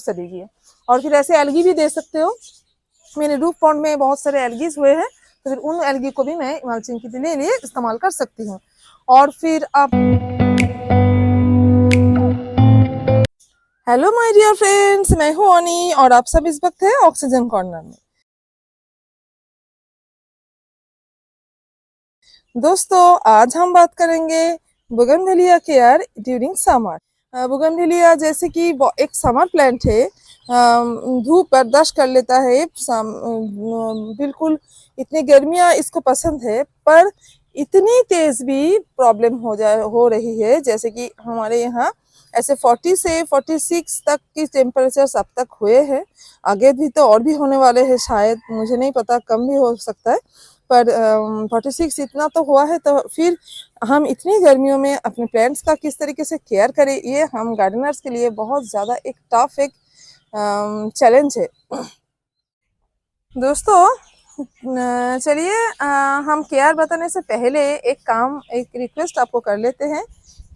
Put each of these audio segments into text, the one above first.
से दीजिए। और फिर ऐसे एल्गी भी दे सकते हो। मेरे रूफ पॉन्ड में बहुत सारे एल्गीज हुए हैं, तो फिर उन एल्गी को भी मैं मल्चिंग के लिए इस्तेमाल कर सकती हूँ। और फिर आप हेलो माय डियर फ्रेंड्स, मैं हूँ अनी और आप सब इस वक्त है ऑक्सीजन कॉर्नर में। दोस्तों, आज हम बात करेंगे bougainvillea care during summer. Bougainvillea जैसे कि एक समर प्लांट है, धूप बर्दाश्त कर लेता है, बिल्कुल इतनी गर्मियाँ इसको पसंद है, पर इतनी तेज भी प्रॉब्लम हो रही है, जैसे कि हमारे यहाँ ऐसे 40 से 46 तक की टेम्परेचर अब तक हुए हैं। आगे भी तो और भी होने वाले हैं, शायद मुझे नहीं पता, कम भी हो सकता है, पर 46 इतना तो हुआ है। तो फिर हम इतनी गर्मियों में अपने प्लांट्स का किस तरीके से केयर करें, ये हम गार्डनर्स के लिए बहुत ज़्यादा एक टफ एक चैलेंज है। दोस्तों, चलिए हम केयर बताने से पहले एक रिक्वेस्ट आपको कर लेते हैं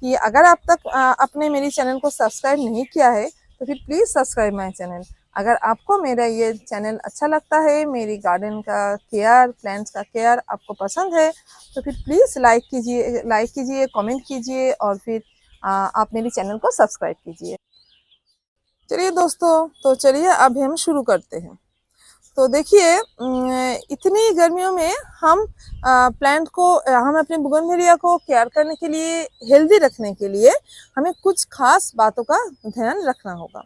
कि अगर आप तक अपने मेरी चैनल को सब्सक्राइब नहीं किया है तो फिर प्लीज़ सब्सक्राइब माय चैनल। अगर आपको मेरा ये चैनल अच्छा लगता है, मेरी गार्डन का केयर, प्लांट्स का केयर आपको पसंद है, तो फिर प्लीज़ लाइक कीजिए, कमेंट कीजिए और फिर आप मेरी चैनल को सब्सक्राइब कीजिए। चलिए दोस्तों, तो चलिए अब हम शुरू करते हैं। तो देखिए, इतनी गर्मियों में हम प्लांट को हम अपने बोगनवेलिया को केयर करने के लिए, हेल्दी रखने के लिए हमें कुछ खास बातों का ध्यान रखना होगा।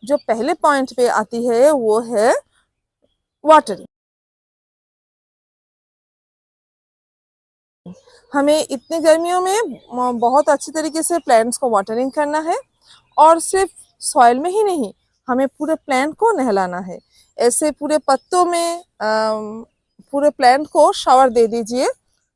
जो पहले पॉइंट पे आती है वो है वाटरिंग। हमें इतनी गर्मियों में बहुत अच्छी तरीके से प्लांट्स को वाटरिंग करना है, और सिर्फ सॉइल में ही नहीं, हमें पूरे प्लांट को नहलाना है। ऐसे पूरे पत्तों में पूरे प्लांट को शावर दे दीजिए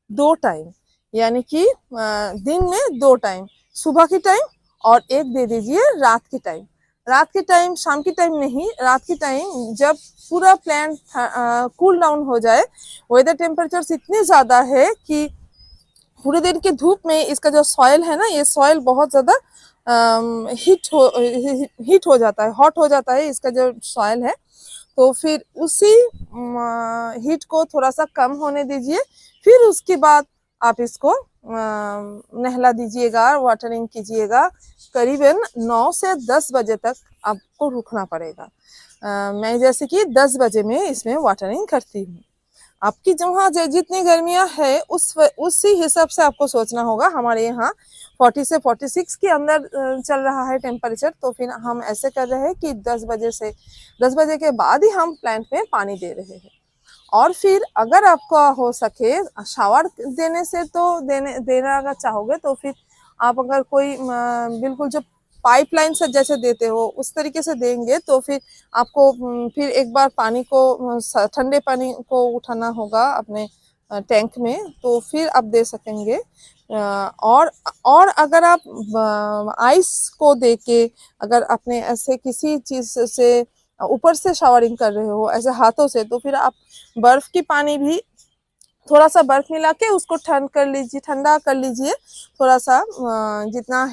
2 टाइम, यानी कि दिन में 2 टाइम, सुबह की टाइम और एक दे दीजिए रात की टाइम। रात के टाइम, शाम की टाइम नहीं, रात की टाइम जब पूरा प्लांट कूल डाउन हो जाए, वेदर टेम्परेचर इतने ज़्यादा है कि पूरे दिन की धूप में इसका जो सॉइल है ना, ये सॉइल बहुत ज़्यादा हीट हो जाता है, हॉट हो जाता है इसका जो सॉइल है। तो फिर उसी हीट को थोड़ा सा कम होने दीजिए, फिर उसके बाद आप इसको नहला दीजिएगा, वाटरिंग कीजिएगा। करीबन 9 से 10 बजे तक आपको रुकना पड़ेगा। मैं जैसे कि 10 बजे में इसमें वाटरिंग करती हूँ। आपकी जहाँ जितनी गर्मियाँ है उसी हिसाब से आपको सोचना होगा। हमारे यहाँ 40 से 46 के अंदर चल रहा है टेम्परेचर, तो फिर हम ऐसे कर रहे हैं कि 10 बजे के बाद ही हम प्लांट में पानी दे रहे हैं। और फिर अगर आपको हो सके शावर देने से तो देना अगर चाहोगे तो फिर आप अगर कोई बिल्कुल जो पाइपलाइन से जैसे देते हो उस तरीके से देंगे, तो फिर आपको फिर एक बार पानी को, ठंडे पानी को उठाना होगा अपने टैंक में, तो फिर आप दे सकेंगे। और अगर आप आइस को दे के, अगर अपने ऐसे किसी चीज़ से ऊपर से शावरिंग कर रहे हो ऐसे हाथों से, तो फिर आप बर्फ की पानी भी, थोड़ा सा बर्फ मिला के उसको ठंडा कर लीजिए। थोड़ा सा जितना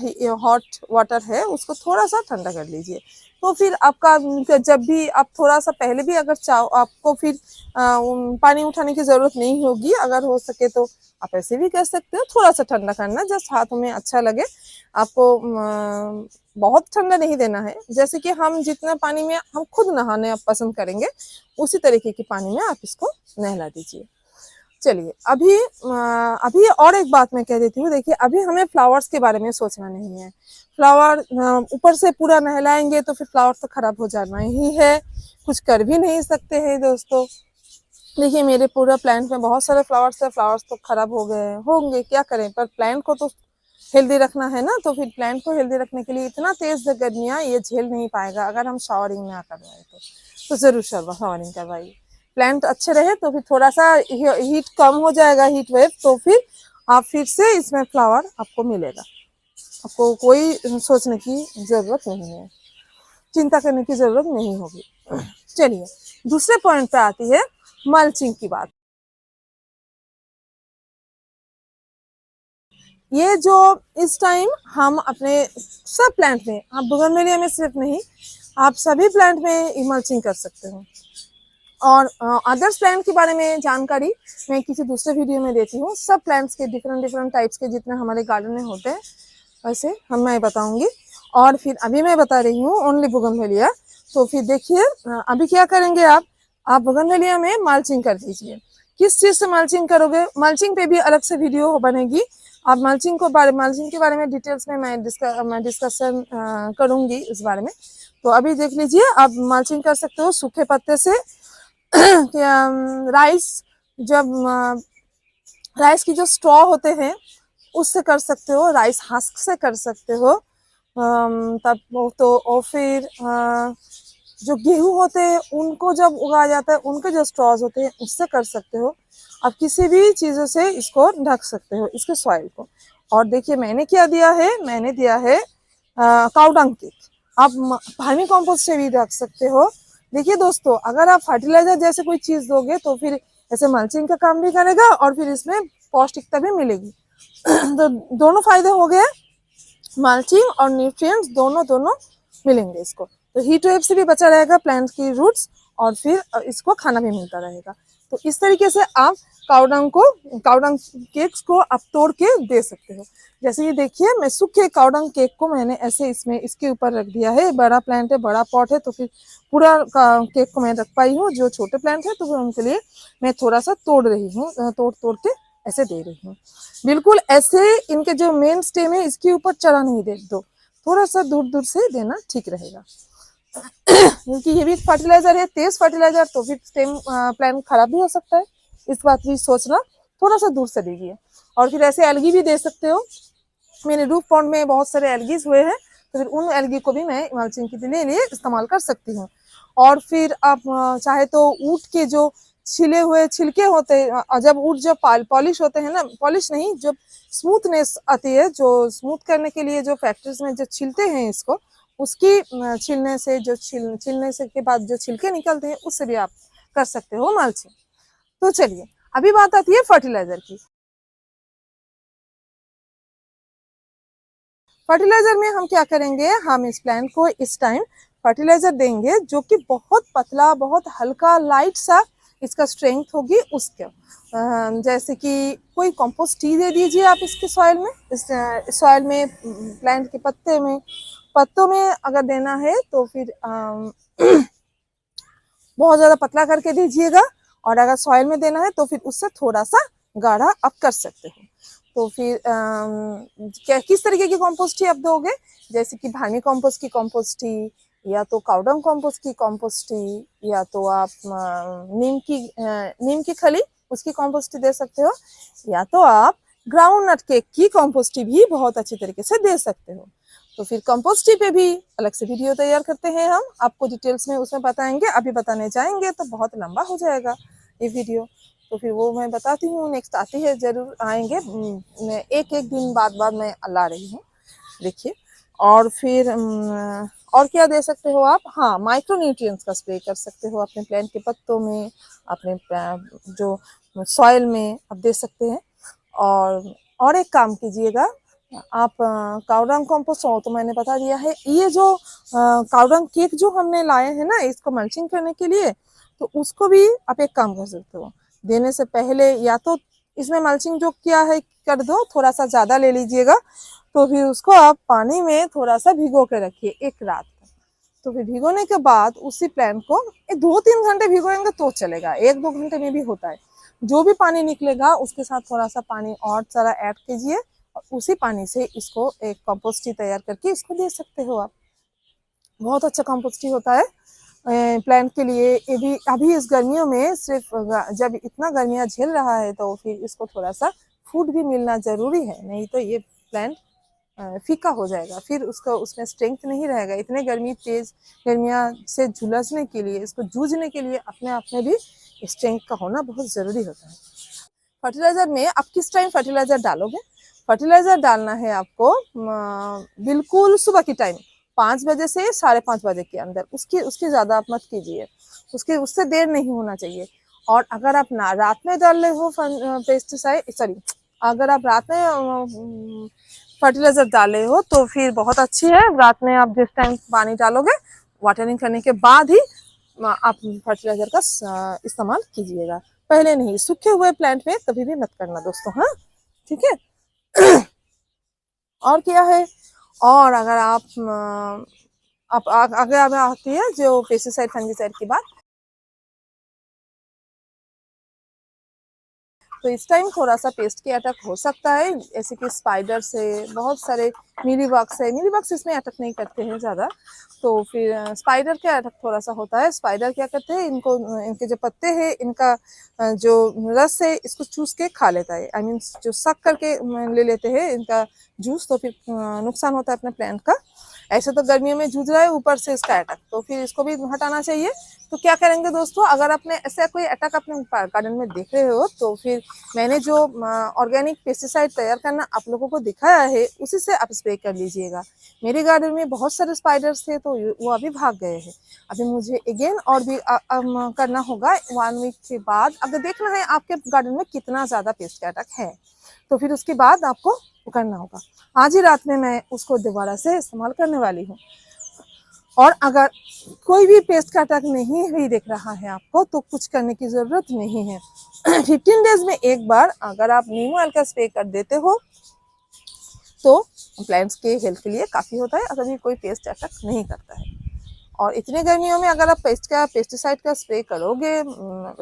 हॉट वाटर है उसको थोड़ा सा ठंडा कर लीजिए। तो फिर आपका जब भी आप थोड़ा सा पहले भी अगर चाहो, आपको फिर पानी उठाने की जरूरत नहीं होगी। अगर हो सके तो आप ऐसे भी कर सकते हो, थोड़ा सा ठंडा करना, जस्ट हाथों में अच्छा लगे आपको। बहुत ठंडा नहीं देना है। जैसे कि हम जितना पानी में हम खुद नहाने आप पसंद करेंगे, उसी तरीके के पानी में आप इसको नहला दीजिए। चलिए, अभी और एक बात मैं कह देती हूँ। देखिए, अभी हमें फ्लावर्स के बारे में सोचना नहीं है। फ्लावर ऊपर से पूरा नहलाएंगे तो फिर फ्लावर तो खराब हो जाना ही है, कुछ कर भी नहीं सकते हैं दोस्तों। देखिए, मेरे पूरा प्लांट में बहुत सारे फ्लावर्स है, फ्लावर्स तो खराब हो गए होंगे, क्या करें, पर प्लांट को तो हेल्दी रखना है ना। तो फिर प्लांट को हेल्दी रखने के लिए इतना तेज गर्मियाँ ये झेल नहीं पाएगा अगर हम शावरिंग ना करवाए तो जरूर शावरिंग करवाइए। प्लांट अच्छे रहे तो फिर थोड़ा सा हीट कम हो जाएगा, हीट वेव, तो फिर आप फिर से इसमें फ्लावर आपको मिलेगा। आपको कोई सोचने की जरूरत नहीं है, चिंता करने की जरूरत नहीं होगी। चलिए, दूसरे पॉइंट पे आती है मल्चिंग की बात। ये जो इस टाइम हम अपने सब प्लांट में, आप बोगनवेलिया में सिर्फ नहीं, आप सभी प्लांट में मल्चिंग कर सकते हो। और अदर्स प्लांट के बारे में जानकारी मैं किसी दूसरे वीडियो में देती हूँ। सब प्लांट्स के डिफरेंट टाइप्स के जितने हमारे गार्डन में होते हैं वैसे मैं बताऊंगी। और फिर अभी मैं बता रही हूँ ओनली बोगनवेलिया। तो फिर देखिए अभी क्या करेंगे आप बोगनवेलिया में मल्चिंग कर दीजिए। किस चीज से मल्चिंग करोगे, मल्चिंग पे भी अलग से वीडियो बनेगी। आप मल्चिंग के बारे में डिटेल्स में मैं डिस्कशन करूंगी इस बारे में। तो अभी देख लीजिए, आप मल्चिंग कर सकते हो सूखे पत्ते से राइस, जब राइस की जो स्ट्रॉ होते हैं उससे कर सकते हो, राइस हस्क से कर सकते हो। तब तो और फिर जो गेहूं होते हैं उनको जब उगाया जाता है उनके जो स्ट्रॉज होते हैं उससे कर सकते हो। आप किसी भी चीजों से इसको ढक सकते हो, इसके सॉइल को। और देखिए मैंने क्या दिया है, मैंने दिया है काउडंग केक। आप वर्मी कंपोस्ट से भी रख सकते हो। देखिए दोस्तों, अगर आप फर्टिलाइजर जैसे कोई चीज दोगे तो फिर ऐसे मल्चिंग का काम भी करेगा और फिर इसमें पौष्टिकता भी मिलेगी। तो दोनों फायदे हो गए, मल्चिंग और न्यूट्रिएंट्स दोनों मिलेंगे इसको। तो हीट वेव से भी बचा रहेगा प्लांट की रूट्स, और फिर इसको खाना भी मिलता रहेगा। तो इस तरीके से आप काउडंग केक्स को आप तोड़ के दे सकते हो। जैसे ये देखिए, मैं सूखे काउडंग केक को मैंने ऐसे इसमें इसके ऊपर रख दिया है। बड़ा प्लांट है, बड़ा पॉट है, तो फिर पूरा केक को मैं रख पाई हूँ। जो छोटे प्लांट है तो फिर उनके लिए मैं थोड़ा सा तोड़ रही हूँ, तोड़ के ऐसे दे रही हूँ। बिल्कुल ऐसे इनके जो मेन स्टेम है इसके ऊपर चढ़ा नहीं दे दो, थोड़ा सा दूर दूर से देना ठीक रहेगा। क्योंकि ये भी फर्टिलाइजर है, तेज फर्टिलाइजर, तो फिर स्टेम प्लांट खराब भी हो सकता है। इस बात भी सोचना, थोड़ा सा दूर से दीजिए। और फिर ऐसे एल्गी भी दे सकते हो। मेरे रूफ पॉन्ड में बहुत सारे एल्गीज हुए हैं, तो फिर उन एल्गी को भी मैं मल्चिंग के लिए इस्तेमाल कर सकती हूँ। और फिर आप चाहे तो ऊट के जो छिले हुए छिलके होते हैं, जब ऊट जब पॉलिश होते हैं ना, पॉलिश नहीं, जब स्मूथनेस आती है, जो स्मूथ करने के लिए जो फैक्ट्रीज में जो छिलते हैं इसको, उसकी छिलने से जो छिलने से के बाद जो छिलके निकलते हैं उससे भी आप कर सकते हो मल्चिंग। तो चलिए अभी बात आती है फर्टिलाइजर की। फर्टिलाइजर में हम क्या करेंगे, हम इस प्लांट को इस टाइम फर्टिलाइजर देंगे जो कि बहुत पतला, बहुत हल्का, लाइट सा इसका स्ट्रेंथ होगी उसके। जैसे कि कोई कंपोस्ट टी दे दीजिए आप इसके सॉइल में, इस सॉइल में प्लांट के पत्तों में अगर देना है तो फिर बहुत ज्यादा पतला करके दीजिएगा। और अगर सॉइल में देना है तो फिर उससे थोड़ा सा गाढ़ा आप कर सकते हो। तो फिर क्या किस तरीके की कंपोस्ट टी आप दोगे, जैसे कि वर्मी कंपोस्ट की कंपोस्ट टी, या तो काउडंग कंपोस्ट की कंपोस्ट टी, या तो आप नीम की खली उसकी कंपोस्ट टी दे सकते हो, या तो आप ग्राउंड नट केक की कंपोस्ट टी भी बहुत अच्छी तरीके से दे सकते हो। तो फिर कंपोस्ट टी पे भी अलग से वीडियो तैयार करते हैं हम, आपको डिटेल्स में उसमें बताएंगे। अभी बताने जाएंगे तो बहुत लंबा हो जाएगा ये वीडियो, तो फिर वो मैं बताती हूँ, नेक्स्ट आती है, जरूर आएंगे। मैं एक दिन बाद मैं ला रही हूँ, देखिए। और फिर और क्या दे सकते हो आप, हाँ, माइक्रो न्यूट्रिएंट्स का स्प्रे कर सकते हो अपने प्लांट के पत्तों में, अपने जो सॉइल में आप दे सकते हैं। और एक काम कीजिएगा आप, काउडंग कंपोस्ट तो मैंने बता दिया है। ये जो काउडंग केक जो हमने लाए हैं ना इसको मल्चिंग करने के लिए, तो उसको भी आप एक काम कर सकते हो, देने से पहले या तो इसमें मल्चिंग जो किया है कर दो, थोड़ा सा ज्यादा ले लीजिएगा, तो फिर उसको आप पानी में थोड़ा सा भिगो के रखिए एक रात तक। तो फिर भिगोने के बाद उसी प्लांट को 2-3 घंटे भिगोएंगे तो चलेगा, 1-2 घंटे में भी होता है। जो भी पानी निकलेगा उसके साथ थोड़ा सा पानी और सारा ऐड कीजिए, और उसी पानी से इसको एक कंपोस्ट टी तैयार करके इसको दे सकते हो आप। बहुत अच्छा कंपोस्ट टी होता है प्लांट के लिए। ये भी अभी इस गर्मियों में, सिर्फ जब इतना गर्मियाँ झेल रहा है तो फिर इसको थोड़ा सा फूड भी मिलना जरूरी है, नहीं तो ये प्लांट फीका हो जाएगा, फिर उसका उसमें स्ट्रेंथ नहीं रहेगा। इतने तेज गर्मियाँ से झुलसने के लिए, इसको जूझने के लिए अपने आप में भी स्ट्रेंथ का होना बहुत जरूरी होता है। फर्टिलाइजर में आप किस टाइम फर्टिलाइजर डालोगे, फर्टिलाइजर डालना है आपको बिल्कुल सुबह की टाइम, 5 बजे से 5:30 बजे के अंदर। उसके ज्यादा आप मत कीजिए, उससे देर नहीं होना चाहिए। और अगर आप रात में डाल रहे हो पेस्टिसाइड, सॉरी, अगर आप रात में फर्टिलाइजर डाले हो तो फिर बहुत अच्छी है। रात में आप जिस टाइम पानी डालोगे वाटरिंग करने के बाद ही आप फर्टिलाइजर का इस्तेमाल कीजिएगा, पहले नहीं। सूखे हुए प्लांट में कभी भी मत करना दोस्तों, हाँ ठीक है। और क्या है, और अगर आप आगे आगे आती है जो पेस्टिसाइड फंगिसाइड की बात, तो इस टाइम थोड़ा सा पेस्ट की अटैक हो सकता है, जैसे कि स्पाइडर से, बहुत सारे मीलीबग्स है। मीलीबग्स इसमें अटैक नहीं करते हैं ज़्यादा, तो फिर स्पाइडर का अटैक थोड़ा सा होता है। स्पाइडर क्या करते हैं, इनको, इनके जो पत्ते हैं, इनका जो रस है इसको चूस के खा लेता है, आई मीन जो सक करके ले लेते हैं इनका जूस, तो फिर नुकसान होता है अपने प्लांट का। ऐसे तो गर्मियों में जूझ रहा है, ऊपर से इसका अटैक, तो फिर इसको भी हटाना चाहिए। तो क्या करेंगे दोस्तों, अगर आपने ऐसा कोई अटैक अपने गार्डन में देख रहे हो, तो फिर मैंने जो ऑर्गेनिक पेस्टिसाइड तैयार करना आप लोगों को दिखाया है, उसी से आप स्प्रे कर लीजिएगा। मेरे गार्डन में बहुत सारे स्पाइडर्स थे, तो वो अभी भाग गए हैं। अभी मुझे अगेन और भी करना होगा 1 वीक के बाद, अगर देखना है आपके गार्डन में कितना ज़्यादा पेस्ट का अटैक है, तो फिर उसके बाद आपको करना होगा। आज ही रात में मैं उसको दोबारा से इस्तेमाल करने वाली हूँ। और अगर कोई भी पेस्ट का अटैक नहीं ही दिख रहा है आपको, तो कुछ करने की जरूरत नहीं है। 15 डेज में एक बार अगर आप नीम ऑयल का स्प्रे कर देते हो, तो प्लांट्स के हेल्थ के लिए काफ़ी होता है, अगर भी कोई पेस्ट अटैक नहीं करता है। और इतने गर्मियों में अगर आप पेस्टिसाइड का स्प्रे करोगे,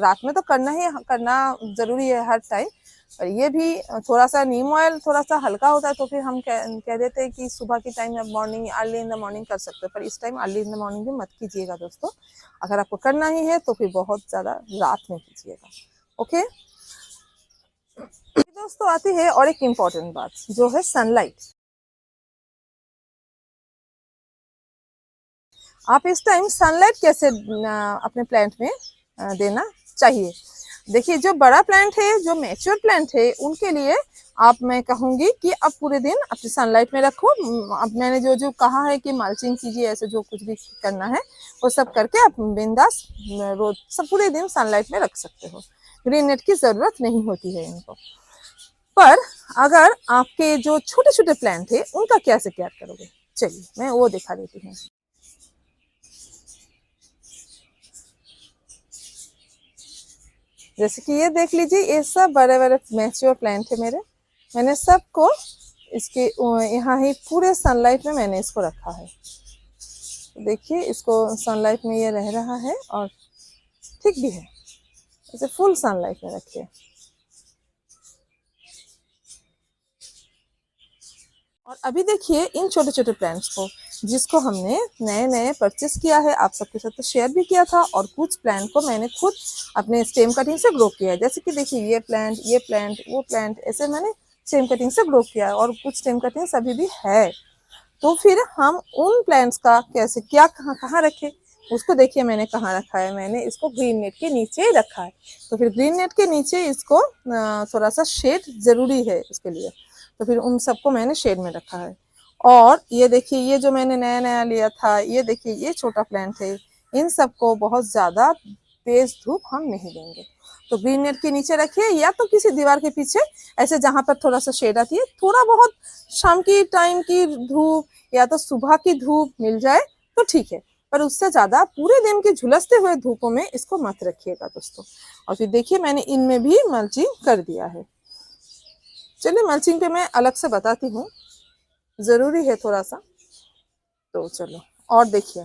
रात में तो करना ज़रूरी है हर टाइम, पर ये भी थोड़ा सा नीम ऑयल थोड़ा सा हल्का होता है, तो फिर हम कह देते हैं कि सुबह के टाइम या morning, early in the morning कर सकते हो, पर इस time early in the morning भी मत कीजिएगा दोस्तों। अगर आपको करना ही है तो फिर बहुत ज़्यादा रात में कीजिएगा, ओके। दोस्तों आती है और एक इम्पॉर्टेंट बात, जो है सनलाइट। आप इस टाइम सनलाइट कैसे अपने प्लांट में देना चाहिए। देखिए, जो बड़ा प्लांट है, जो मैच्योर प्लांट है, उनके लिए मैं कहूँगी कि आप पूरे दिन अपनी सनलाइट में रखो। अब मैंने जो जो कहा है कि मल्चिंग कीजिए, ऐसे जो कुछ भी करना है वो सब करके आप बिंदास रोज सब पूरे दिन सनलाइट में रख सकते हो। ग्रीन नेट की ज़रूरत नहीं होती है इनको। पर अगर आपके जो छोटे छोटे प्लांट है, उनका कैसे केयर करोगे, चलिए मैं वो दिखा देती हूँ। जैसे कि ये देख लीजिए, ये सब बड़े बड़े मैच्योर प्लांट है मेरे। मैंने सबको इसके यहाँ ही पूरे सनलाइट में मैंने इसको रखा है। देखिए, इसको सनलाइट में ये रह रहा है और ठीक भी है। इसे फुल सनलाइट में रखिए। और अभी देखिए इन छोटे छोटे प्लांट्स को, जिसको हमने नए नए परचेस किया है, आप सबके साथ तो शेयर भी किया था, और कुछ प्लांट को मैंने खुद अपने स्टेम कटिंग से ग्रो किया है। जैसे कि देखिए, ये प्लांट, वो प्लांट, ऐसे मैंने स्टेम कटिंग से ग्रो किया है, और कुछ स्टेम कटिंग अभी भी है। तो फिर हम उन प्लांट्स का कैसे, क्या, कहाँ कहाँ रखें, उसको देखिए मैंने कहाँ रखा है। मैंने इसको ग्रीन नेट के नीचे ही रखा है। तो फिर ग्रीन नेट के नीचे इसको थोड़ा सा शेड जरूरी है इसके लिए, तो फिर उन सबको मैंने शेड में रखा है। और ये देखिए, ये जो मैंने नया नया लिया था, ये देखिए, ये छोटा प्लांट है, इन सबको बहुत ज़्यादा तेज धूप हम नहीं देंगे। तो ग्रीन नेट के नीचे रखिए, या तो किसी दीवार के पीछे, ऐसे जहाँ पर थोड़ा सा शेड आती है। थोड़ा बहुत शाम की टाइम की धूप या तो सुबह की धूप मिल जाए तो ठीक है, पर उससे ज़्यादा पूरे दिन के झुलसते हुए धूपों में इसको मत रखिएगा दोस्तों। और फिर देखिए, मैंने इनमें भी मल्चिंग कर दिया है। चलिए, मल्चिंग पे मैं अलग से बताती हूँ, ज़रूरी है थोड़ा सा। तो चलो और देखिए,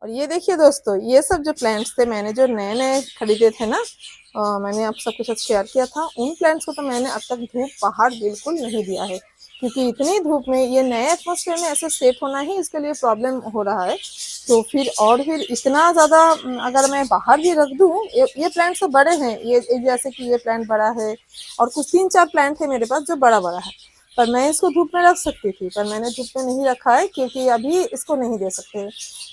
और ये देखिए दोस्तों, ये सब जो प्लांट्स थे मैंने जो नए नए खरीदे थे ना, मैंने आप सबके साथ शेयर किया था, उन प्लांट्स को तो मैंने अब तक धूप बाहर बिल्कुल नहीं दिया है, क्योंकि इतनी धूप में ये नए एटमॉस्फेयर में ऐसे सेट होना ही इसके लिए प्रॉब्लम हो रहा है। तो फिर इतना ज़्यादा अगर मैं बाहर भी रख दूँ, ये प्लांट्स तो बड़े हैं, ये जैसे कि ये प्लांट बड़ा है, और कुछ 3-4 प्लांट है मेरे पास जो बड़ा बड़ा है, पर मैं इसको धूप में रख सकती थी, पर मैंने धूप में नहीं रखा है, क्योंकि अभी इसको नहीं दे सकते।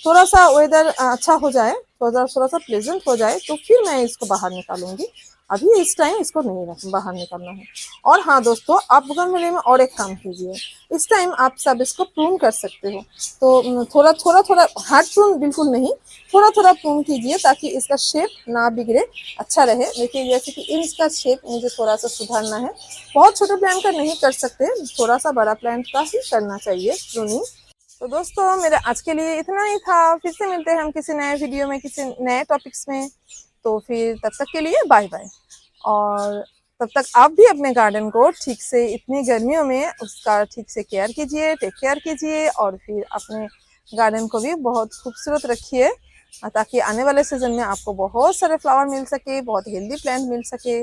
थोड़ा सा वेदर अच्छा हो जाए, थोड़ा सा प्लेजेंट हो जाए, तो फिर मैं इसको बाहर निकालूंगी। अभी इस टाइम इसको नहीं बाहर निकालना है। और हाँ दोस्तों, आप बोगनविले में और एक काम कीजिए, इस टाइम आप सब इसको प्रून कर सकते हो। तो थोड़ा हार्ड प्रून बिल्कुल नहीं, थोड़ा प्रून कीजिए, ताकि इसका शेप ना बिगड़े, अच्छा रहे। देखिए, जैसे कि इसका शेप मुझे थोड़ा सा सुधारना है। बहुत छोटे प्लांट का नहीं कर सकते, थोड़ा सा बड़ा प्लांट का ही करना चाहिए प्रूनिंग। तो दोस्तों मेरे आज के लिए इतना ही था। फिर से मिलते हैं हम किसी नए वीडियो में, किसी नए टॉपिक्स में। तो फिर तब तक के लिए बाय बाय। और तब तक आप भी अपने गार्डन को ठीक से, इतनी गर्मियों में उसका ठीक से केयर कीजिए, टेक केयर कीजिए, और फिर अपने गार्डन को भी बहुत खूबसूरत रखिए, ताकि आने वाले सीजन में आपको बहुत सारे फ्लावर मिल सके, बहुत हेल्दी प्लांट मिल सके।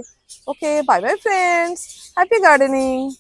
Okay, bye bye friends, happy gardening.